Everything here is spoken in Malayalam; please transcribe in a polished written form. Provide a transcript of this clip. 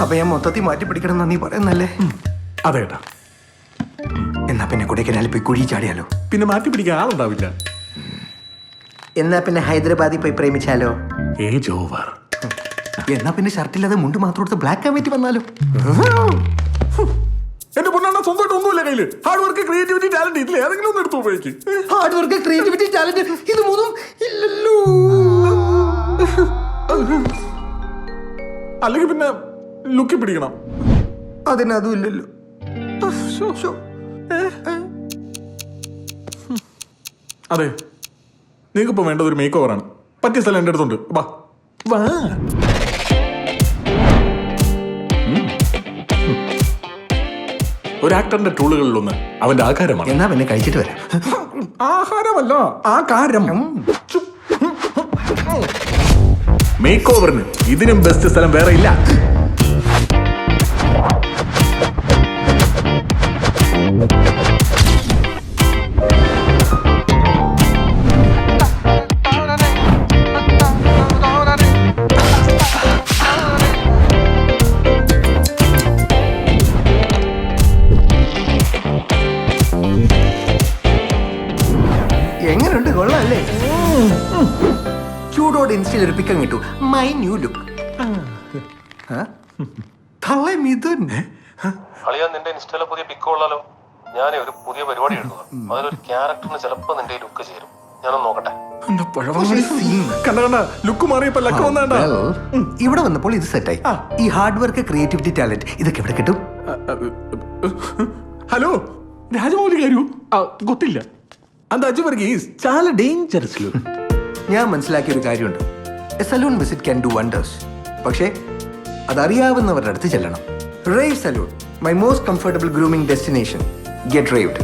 അപ്പൊ ഞാൻ മൊത്തത്തിൽ മാറ്റി പിടിക്കണം എന്നാ നീ പറയുന്നല്ലേ? അതേട്ടാ. എന്നാ പിന്നെ കൊടൈക്കനാലിൽ പോയി കുഴി ചാടിയാലോ? പിന്നെ മാറ്റി പിടിക്കാൻ ആളുണ്ടാവില്ല. എന്നാ പിന്നെ ഹൈദരാബാദിൽ പോയി പ്രേമിച്ചാലോ? Age over. എന്നാ പിന്നെ ഷർട്ടില്ലാതെ മുണ്ട് മാത്രം എടുത്ത് ബ്ലാക്ക് ആൻഡ് വൈറ്റ് വന്നാലോ? എന്റെ പൊന്നാണ് സ്വന്തമായിട്ട് ഒന്നുമില്ല കയ്യില്. ഹാർഡ് വർക്ക്, ക്രിയേറ്റിവിറ്റി, ടാലന്റ് ഇതിൽ ഏതെങ്കിലും ഒന്ന് എടുത്തു ഉപയോഗിക്കും. ഹാർഡ് വർക്ക്, ക്രിയേറ്റിവിറ്റി, ടാലന്റ് ഇത് മൂന്നും ഇല്ലല്ലോ. അല്ലെങ്കിൽ പിന്നെ ലുക്കി പിടിക്കണം. അതിനതും ഇല്ലല്ലോ. അതെ, നിങ്ങൾക്കിപ്പോ വേണ്ടത് ഒരു മേക്ക് ഓവറാണ്. പറ്റിയ സ്ഥലം എന്റെ അടുത്തുണ്ട്. വാ വാ. ഒരു ആക്ടറിന്റെ ടൂളുകളിലൊന്ന് അവന്റെ ആകാരമാണ്. എന്നാ പിന്നെ കഴിച്ചിട്ട് വരാം. ആഹാരമല്ല, ആകാരം. മേക്ക് ഓവറിന് ഇതിനും ബെസ്റ്റ് സ്ഥലം വേറെ ഇല്ല. എങ്ങനെയുണ്ട്? കൊള്ളാല്ലേ? ക്യൂഡോട് ഇൻസ്റ്റയിൽ ഒരു പിക്കം കിട്ടു. My new look. തള്ളേ മിഥുൻ. അളിയാ, നിന്റെ ഇൻസ്റ്റയിലെ പുതിയ പിക്ക് കൊള്ളാലോ. ഞാനേ ഒരു പുതിയ പരിപാടി എഴുതുക. അതിലൊരു ക്യാരക്ടറിന് ചിലപ്പോ നിന്റെ ലുക്ക് ചേരും. ഞാനൊന്ന് നോക്കട്ടെ. കണ്ട ലുക്ക് മാറിയപ്പോ ലക്ക് വന്നാ. ഇവിടെ വന്നപ്പോൾ ഇത് സെറ്റായി. ഈ ഹാർഡ് വർക്ക്, ക്രിയേറ്റിവിറ്റി, ടാലന്റ് ഇതൊക്കെ എവിടെ കിട്ടും? ഹലോ, രാജമൗലി കാര്യൂ ಗೊತ್ತಿಲ್ಲ. അത് അജുവർഗീസ് చాలా ഡേഞ്ചറസ്. ഞാൻ മനസ്സിലാക്കിയ ഒരു കാര്യമുണ്ട്. A salon visit can do wonders. പക്ഷേ അതറിയാവുന്നവരുടെ അടുത്ത് ചെല്ലണം. Rave salon, my most comfortable grooming destination. Get റേവ്ഡ്.